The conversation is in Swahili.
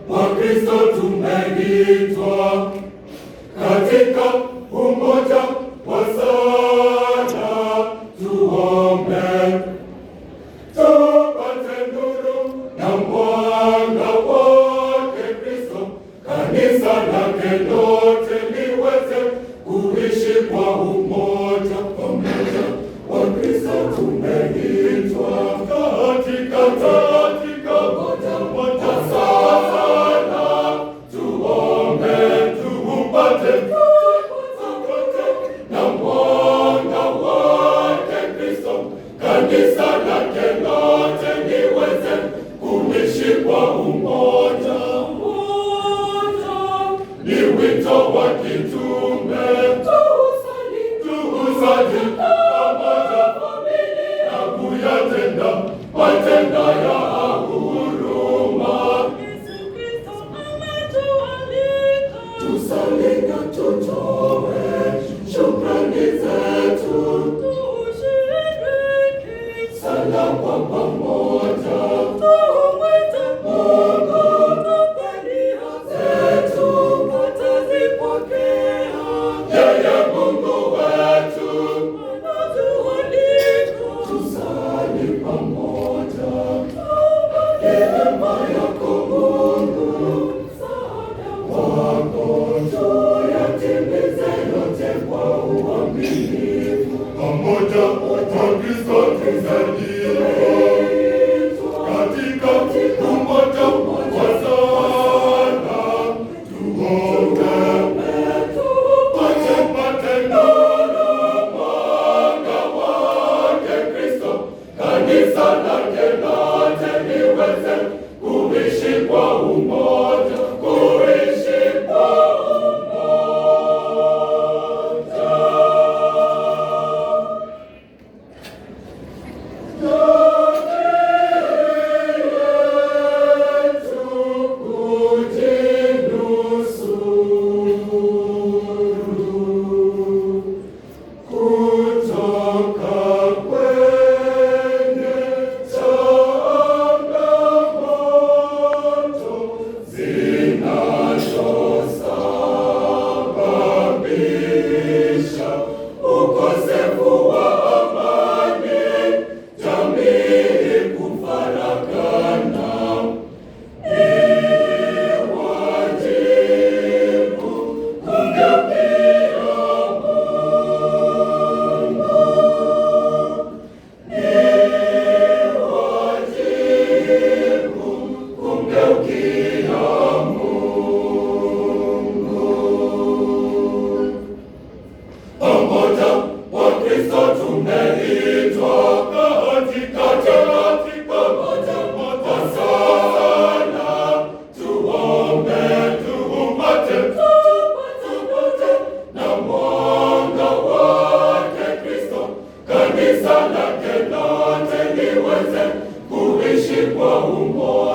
Wakristo tumeitwa katika umoja wa sala, tuombe tupate nuru na mwanga wake Kristo, kanisa lake lote liweze kuishi kwa umoja. Pamoja Wakristo tumeitwa katika umoja wa sala, tuombe tupate na mwanga wake Kristo, kanisa lake lote liweze kuishi kwa umoja. Ni wito wa kitume, tusali pamoja na kuyatenda matendo ya huruma. Tusali na tutoe shukrani zetu, sala kwa pamoja, tumwite Mungu na nia zetu atazipokea. Yeye Mungu wetu anatualika, tusali pamoja. Neema yako Mungu, msaada wako tuyatimize yote kwa uaminifu. Pamoja Wakristo tusaidie katika umoja wa sala, tuombe tupate nuru mwanga wake Kristo, kanisa lake lote liweze kuishi kwa umoja, kuishi kwa ukosefu wa amani, jamii kufarakana, ni wajibu kumgeukia Mungu, ni wajibu kumgeukia pamoja Wakristo tumeitwa katika umoja wa sala, tuombe tupate na mwanga wake Kristo, kanisa lake lote liweze kuishi kwa umoja.